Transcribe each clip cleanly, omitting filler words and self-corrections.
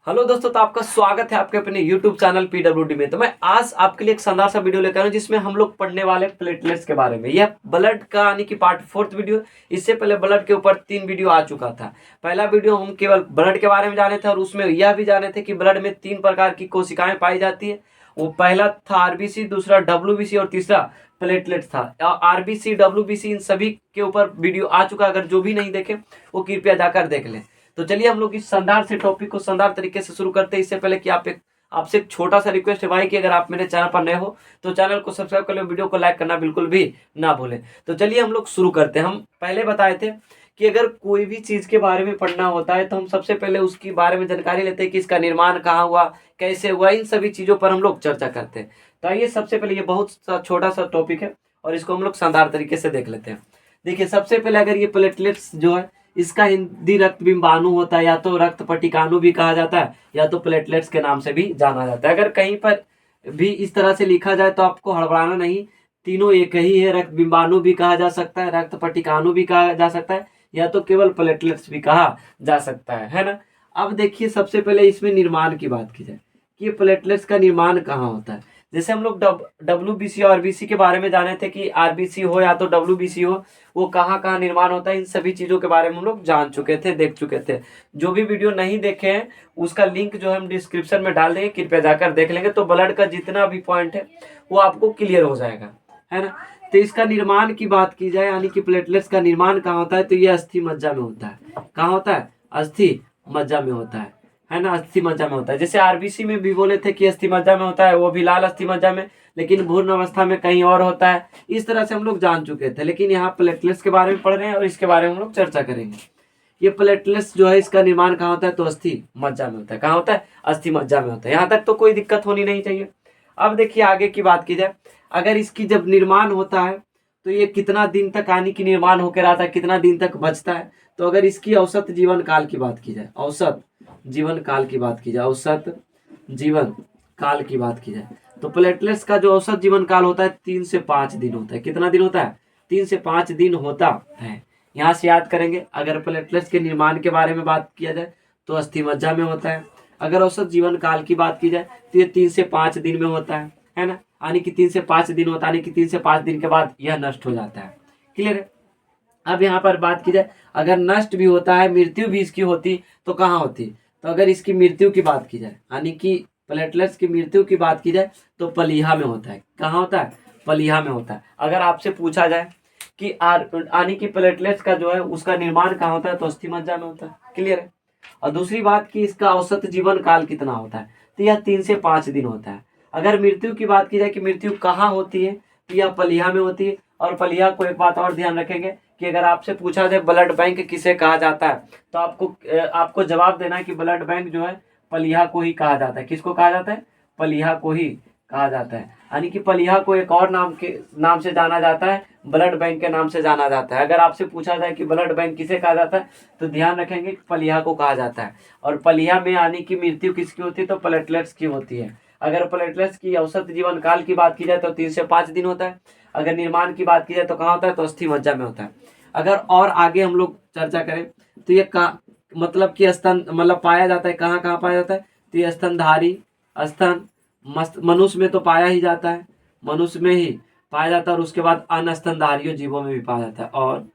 Hello दोस्तों, तो आपका स्वागत है आपके अपने YouTube चैनल पीडब्ल्यूडी में। तो मैं आज आपके लिए एक शानदार सा वीडियो लेकर आया हूं जिसमें हम लोग पढ़ने वाले प्लेटलेट्स के बारे में। यह ब्लड का यानी कि पार्ट 4 वीडियो। इससे पहले ब्लड के ऊपर 3 वीडियो आ चुका था। पहला वीडियो हम केवल ब्लड के बारे में जाने थे और उसमें यह भी जाने थे कि ब्लड में 3 प्रकार की कोशिकाएं पाई जाती है। वो पहला था आरबीसी, दूसरा डब्ल्यूबीसी और तीसरा प्लेटलेट्स था। आरबीसी डब्ल्यूबीसी इन सभी के ऊपर वीडियो आ चुका। अगर जो भी नहीं देखे वो कृपया जाकर देख लें। तो चलिए हम लोग इस शानदार से टॉपिक को शानदार तरीके से शुरू करते हैं। इससे पहले कि आपसे एक छोटा सा रिक्वेस्ट है भाई कि अगर आप मेरे चैनल पर नए हो तो चैनल को सब्सक्राइब कर लो, वीडियो को लाइक करना बिल्कुल भी ना भूलें। तो चलिए हम लोग शुरू करते हैं। हम पहले बताए थे कि अगर कोई भी चीज के बारे में पढ़ना होता है तो हम सबसे पहले उसके बारे में जानकारी लेते हैं कि इसका निर्माण कहाँ हुआ, कैसे हुआ, इन सभी चीजों पर हम लोग चर्चा करते हैं। तो आइए सबसे पहले, ये बहुत छोटा सा टॉपिक है और इसको हम लोग शानदार तरीके से देख लेते हैं। देखिए सबसे पहले, अगर ये प्लेटलेट्स जो है इसका हिंदी रक्त बिंबाणु होता है, या तो रक्त पट्टिकाणु भी कहा जाता है या तो प्लेटलेट्स के नाम से भी जाना जाता है। अगर कहीं पर भी इस तरह से लिखा जाए तो आपको हड़बड़ाना नहीं, तीनों एक ही है। रक्त बिंबाणु भी कहा जा सकता है, रक्त पट्टिकाणु भी कहा जा सकता है, या तो केवल प्लेटलेट्स भी कहा जा सकता है ना। अब देखिए सबसे पहले इसमें निर्माण की बात की जाए कि ये प्लेटलेट्स का निर्माण कहाँ होता है। जैसे हम लोग डब्ल्यूबीसी और आरबीसी के बारे में जाने थे कि आरबीसी हो या तो डब्ल्यूबीसी हो, वो कहाँ कहाँ निर्माण होता है, इन सभी चीज़ों के बारे में हम लोग जान चुके थे, देख चुके थे। जो भी वीडियो नहीं देखे हैं उसका लिंक जो है हम डिस्क्रिप्शन में डाल देंगे, कृपया जाकर देख लेंगे। तो ब्लड का जितना भी पॉइंट है वो आपको क्लियर हो जाएगा, है ना। तो इसका निर्माण की बात की जाए, यानी कि प्लेटलेट्स का निर्माण कहाँ होता है, तो ये अस्थि मज्जा में होता है। कहाँ होता है? अस्थि मज्जा में होता है ना। अस्थि मज्जा में होता है। जैसे आरबीसी में भी बोले थे कि अस्थि मज्जा में होता है, वो भी लाल अस्थि मज्जा में, लेकिन भ्रूण अवस्था में कहीं और होता है। इस तरह से हम लोग जान चुके थे, लेकिन यहाँ प्लेटलेट्स के बारे में पढ़ रहे हैं और इसके बारे में हम लोग चर्चा करेंगे। ये प्लेटलेट्स जो है इसका निर्माण कहाँ होता है, तो अस्थि मज्जा में होता है। कहाँ होता है? अस्थि मज्जा में होता है। यहाँ तक तो कोई दिक्कत होनी नहीं चाहिए। अब देखिए आगे की बात की जाए, अगर इसकी जब निर्माण होता है तो ये कितना दिन तक यानी कि निर्माण होकर आता है, कितना दिन तक बचता है। तो अगर इसकी औसत जीवन काल की बात की जाए, औसत जीवन काल की बात की जाए, औसत जीवन काल की बात की जाए, तो प्लेटलेट्स का जो औसत जीवन काल होता है 3 से 5 दिन होता है। कितना दिन होता है? 3 से 5 दिन होता है। यहाँ से याद करेंगे, अगर प्लेटलेट्स के निर्माण के बारे में बात किया जाए तो अस्थि मज्जा में होता है। अगर औसत जीवन काल की बात की जाए तो ये 3 से 5 दिन में होता है ना। यानी कि 3 से 5 दिन होता है, यानी कि 3 से 5 दिन के बाद यह नष्ट हो जाता है। क्लियर है? अब यहाँ पर बात की जाए, अगर नष्ट भी होता है, मृत्यु भी इसकी होती तो कहाँ होती, तो अगर इसकी मृत्यु की बात की जाए, यानी कि प्लेटलेट्स की मृत्यु की बात की जाए तो पलीहा में होता है। कहाँ होता है? पलीहा में होता है। अगर आपसे पूछा जाए कि यानी कि प्लेटलेट्स का जो है उसका निर्माण कहाँ होता है, तो अस्थि मज्जा में होता है। क्लियर है? और दूसरी बात कि इसका औसत जीवन काल कितना होता है, तो यह 3 से 5 दिन होता है। अगर मृत्यु की बात की जाए कि मृत्यु कहाँ होती है, तो यह पलीहा में होती है। और पलीहा को एक बात और ध्यान रखेंगे कि अगर आपसे पूछा जाए ब्लड बैंक किसे कहा जाता है, तो आपको जवाब देना है कि ब्लड बैंक जो है पलीहा को ही कहा जाता है। किसको कहा जाता है? पलीहा को ही कहा जाता है। यानी कि पलीहा को एक और नाम से जाना जाता है, ब्लड बैंक के नाम से जाना जाता है। अगर आपसे पूछा जाए कि ब्लड बैंक किसे कहा जाता है, तो ध्यान रखेंगे कि पलीहा को कहा जाता है। और पलीहा में यानी कि मृत्यु किसकी होती है, तो प्लेटलेट्स की होती है। अगर प्लेटलेट्स की औसत जीवन काल की बात की जाए तो 3 से 5 दिन होता है। अगर निर्माण की बात की जाए तो कहाँ होता है, तो अस्थि मज्जा में होता है। अगर और आगे हम लोग चर्चा करें तो ये मतलब कि स्तन मतलब पाया जाता है, कहाँ कहाँ पाया जाता है, तो ये स्तनधारी, स्तन मनुष्य में तो पाया ही जाता है, मनुष्य में ही पाया जाता है। और उसके बाद अन्य स्तनधारी जीवों में भी पाया जाता है, और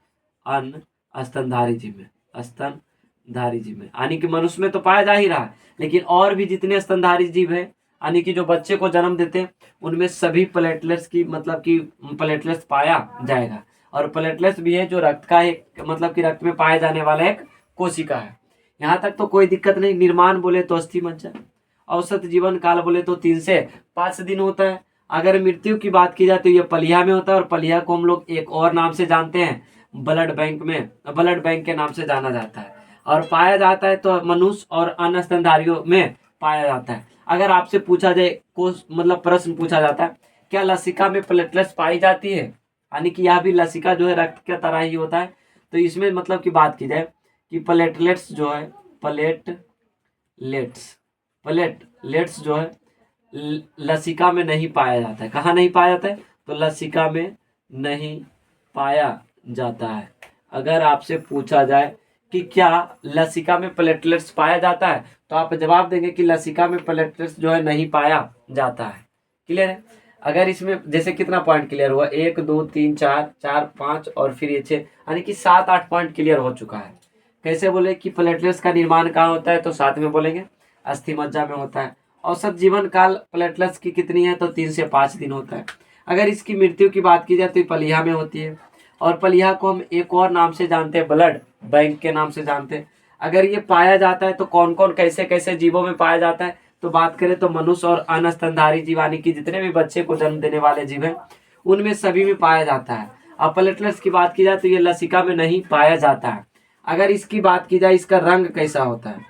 अन्य स्तनधारी जीव में, स्तनधारी जीव में, यानी कि मनुष्य में तो पाया जा ही रहा है, लेकिन और भी जितने स्तनधारी जीव है, यानी कि जो बच्चे को जन्म देते हैं, उनमें सभी प्लेटलेट्स की मतलब कि प्लेटलेट्स पाया जाएगा। और प्लेटलेट्स भी है जो रक्त का एक मतलब कि रक्त में पाए जाने वाला एक कोशिका है। यहाँ तक तो कोई दिक्कत नहीं। निर्माण बोले तो अस्थि मज्जा, औसत जीवन काल बोले तो 3 से 5 दिन होता है। अगर मृत्यु की बात की जाए तो ये पलीहा में होता है, और पलीहा को हम लोग एक और नाम से जानते हैं, ब्लड बैंक में, ब्लड बैंक के नाम से जाना जाता है। और पाया जाता है तो मनुष्य और अन्य स्तनधारियों में पाया जाता है। अगर आपसे पूछा जाए मतलब प्रश्न पूछा जाता है, क्या लसिका में प्लेटलेट्स पाई जाती है, यानी कि यह भी लसिका जो है रक्त की तरह ही होता है, तो इसमें मतलब की बात की जाए कि प्लेटलेट्स जो है, प्लेटलेट्स जो है लसिका में नहीं पाया जाता है। कहाँ नहीं पाया जाता है, तो लसिका में नहीं पाया जाता है। अगर आपसे पूछा जाए कि क्या लसिका में प्लेटलेट्स पाया जाता है, तो आप जवाब देंगे कि लसिका में प्लेटलेट्स जो है नहीं पाया जाता है। क्लियर है। अगर इसमें जैसे कितना पॉइंट क्लियर हुआ, 1 2 3 4 4 5 और फिर ये 6, यानी कि 7 8 पॉइंट क्लियर हो चुका है। कैसे बोले कि प्लेटलेट्स का निर्माण कहाँ होता है, तो साथ में बोलेंगे अस्थि मज्जा में होता है। औसत जीवन काल प्लेटलेट्स की कितनी है, तो 3 से 5 दिन होता है। अगर इसकी मृत्यु की बात की जाए तो पलिया में होती है, और पलिया को हम एक और नाम से जानते हैं, ब्लड बैंक के नाम से जानते हैं। अगर ये पाया जाता है तो कौन कौन कैसे कैसे जीवों में पाया जाता है, तो बात करें तो मनुष्य और अन्य स्तनधारी जीव, यानी कि जितने भी बच्चे को जन्म देने वाले जीव हैं उनमें सभी में पाया जाता है। अब प्लेटलेट्स की बात की जाए तो ये लसिका में नहीं पाया जाता है। अगर इसकी बात की जाए इसका रंग कैसा होता है,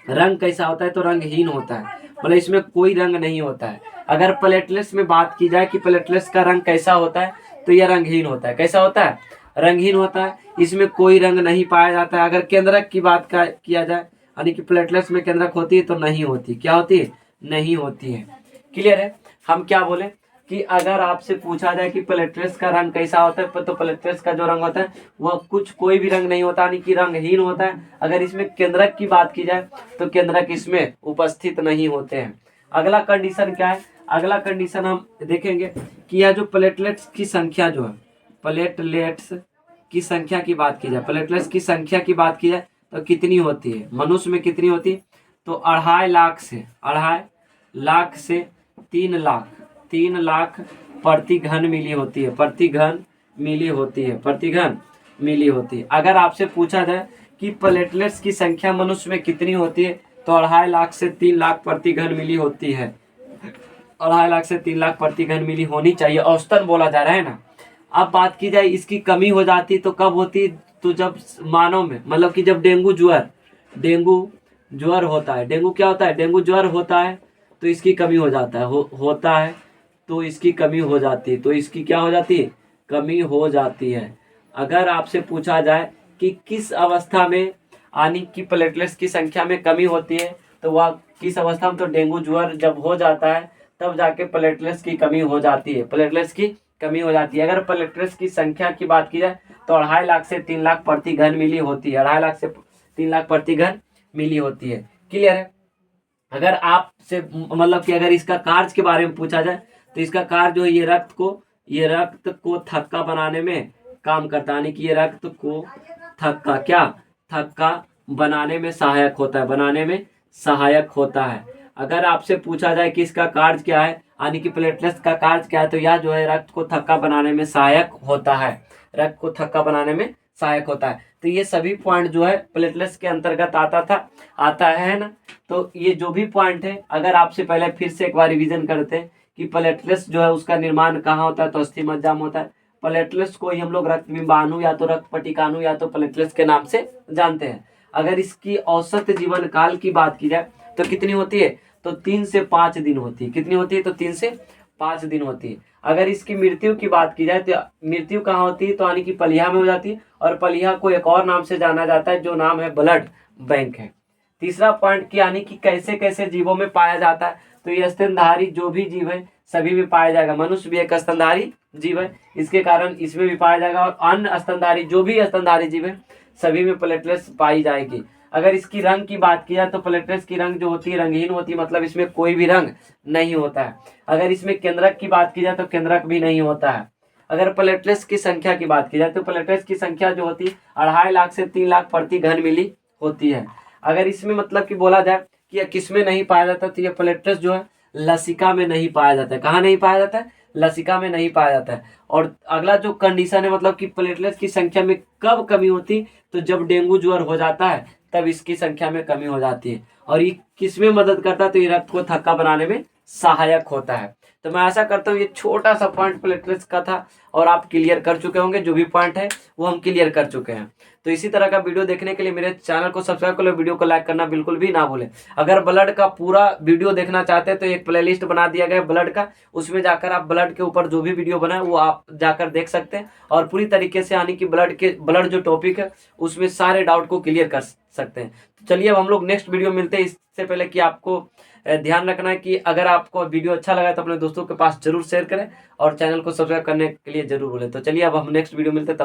रंग कैसा होता है, तो रंगहीन होता है, मतलब इसमें कोई रंग नहीं होता है। अगर प्लेटलेट्स में बात की जाए कि प्लेटलेट्स का रंग कैसा होता है, तो यह रंगहीन होता है। कैसा होता है, रंगहीन होता है, इसमें कोई रंग नहीं पाया जाता है। अगर केंद्रक की बात किया जाए, यानी कि प्लेटलेट्स में केंद्रक होती है, तो नहीं होती। क्या होती है, नहीं होती है। क्लियर है। हम क्या बोले कि अगर आपसे पूछा जाए कि प्लेटलेट्स का रंग कैसा होता है, तो प्लेटलेट्स का जो रंग होता है वह कोई भी रंग नहीं होता, यानी कि रंगहीन होता है। अगर इसमें केंद्रक की बात की जाए तो केंद्रक इसमें उपस्थित नहीं होते हैं। अगला कंडीशन क्या है, अगला कंडीशन हम देखेंगे कि यह जो प्लेटलेट्स की संख्या जो है, प्लेटलेट्स की संख्या की बात की जाए, प्लेटलेट्स की संख्या की बात की जाए तो कितनी होती है, मनुष्य में कितनी होती है, तो 2.5 लाख से 3 लाख प्रति घन मिली होती है, प्रति घन मिली होती है, प्रति घन मिली होती है। अगर आपसे पूछा जाए कि प्लेटलेट्स की संख्या मनुष्य में कितनी होती है, तो 2.5 लाख से 3 लाख प्रति घन मिली होती है। 2.5 लाख से 3 लाख प्रति घन मिली होनी चाहिए, औसतन बोला जा रहा है ना। अब बात की जाए इसकी कमी हो जाती तो कब होती, तो जब मानव में, मतलब कि जब डेंगू ज्वर होता है, डेंगू क्या होता है, डेंगू ज्वर होता है, तो इसकी कमी हो जाता है, होता है तो इसकी कमी हो जाती है, तो इसकी क्या हो जाती है, कमी हो जाती है। अगर आपसे पूछा जाए कि किस अवस्था में यानी कि प्लेटलेट्स की संख्या में कमी होती है, तो वह किस अवस्था में, तो डेंगू ज्वर जब हो जाता है तब जाके प्लेटलेट्स की कमी हो जाती है, प्लेटलेट्स की कमी हो जाती है। अगर प्लेटलेट्स की संख्या की बात की जाए तो 2.5 लाख से 3 लाख प्रति घन मिली होती है, 2.5 लाख से 3 लाख प्रति घन मिली होती है। क्लियर है। अगर आपसे मतलब कि अगर इसका कार्य के बारे में पूछा जाए तो इसका कार्य जो है ये रक्त को थक्का बनाने में काम करता है, यानी कि ये रक्त को थक्का बनाने में सहायक होता है, बनाने में सहायक होता है। अगर आपसे पूछा जाए कि इसका कार्य क्या है, यानी कि प्लेटलेट्स का कार्य क्या है, तो यह जो है रक्त को थक्का बनाने में सहायक होता है, रक्त को थक्का बनाने में सहायक होता है। तो ये सभी पॉइंट जो है प्लेटलेट्स के अंतर्गत आता है ना। तो ये जो भी पॉइंट है, अगर आपसे पहले फिर से एक बार रिवीजन करते हैं कि प्लेटलेट्स जो है उसका निर्माण कहाँ होता है, तो अस्थि मज्जा में होता है। प्लेटलेट्स को ही हम लोग रक्त बिंबाणु या तो रक्त पटिकाणु या तो प्लेटलेट्स के नाम से जानते हैं। अगर इसकी औसत जीवन काल की बात की जाए तो कितनी होती है, तो 3 से 5 दिन होती है। कितनी होती है, तो 3 से 5 दिन होती है। अगर इसकी मृत्यु की बात की जाए तो मृत्यु कहाँ होती है, तो यानी कि पलिया में हो जाती है, और पलिया को एक और नाम से जाना जाता है जो नाम है ब्लड बैंक है। तीसरा पॉइंट की यानी कि कैसे कैसे जीवों में पाया जाता है, तो ये स्तनधारी जो भी जीव है सभी में पाया जाएगा। मनुष्य भी एक स्तनधारी जीव है, इसके कारण इसमें भी पाया जाएगा, और अन्य स्तनधारी जो भी स्तनधारी जीव है सभी में प्लेटलेट्स पाई जाएगी। अगर इसकी रंग की बात की जाए तो प्लेटलेट्स की रंग जो होती है रंगहीन होती है, मतलब इसमें कोई भी रंग नहीं होता है। अगर इसमें केंद्रक की बात की जाए तो केंद्रक भी नहीं होता है। अगर प्लेटलेट्स की संख्या की बात की जाए तो प्लेटलेट्स की संख्या जो होती है 2.5 लाख से 3 लाख प्रति घन मिली होती है। अगर इसमें मतलब कि बोला जाए कि यह किसमें नहीं पाया जाता, तो यह प्लेटलेट्स जो है लसिका में नहीं पाया जाता है। कहाँ नहीं पाया जाता है, लसिका में नहीं पाया जाता है। और अगला जो कंडीशन है, मतलब कि प्लेटलेट्स की संख्या में कब कमी होती, तो जब डेंगू ज्वर हो जाता है तब इसकी संख्या में कमी हो जाती है। और ये किसमें मदद करता है, तो ये रक्त को थक्का बनाने में सहायक होता है। तो मैं आशा करता हूँ ये छोटा सा पॉइंट प्लेटलेट्स का था और आप क्लियर कर चुके होंगे। जो भी पॉइंट है वो हम क्लियर कर चुके हैं। तो इसी तरह का वीडियो देखने के लिए मेरे चैनल को सब्सक्राइब कर लो, वीडियो को लाइक करना बिल्कुल भी ना भूलें। अगर ब्लड का पूरा वीडियो देखना चाहते हैं तो एक प्लेलिस्ट बना दिया गया है ब्लड का, उसमें जाकर आप ब्लड के ऊपर जो भी वीडियो बना है वो आप जाकर देख सकते हैं, और पूरी तरीके से यानी कि ब्लड जो टॉपिक है उसमें सारे डाउट को क्लियर कर सकते हैं। तो चलिए अब हम लोग नेक्स्ट वीडियो मिलते हैं। इससे पहले कि आपको ध्यान रखना है कि अगर आपको वीडियो अच्छा लगा तो अपने दोस्तों के पास जरूर शेयर करें और चैनल को सब्सक्राइब करने के लिए जरूर बोलें। तो चलिए अब हम नेक्स्ट वीडियो मिलते हैं, तब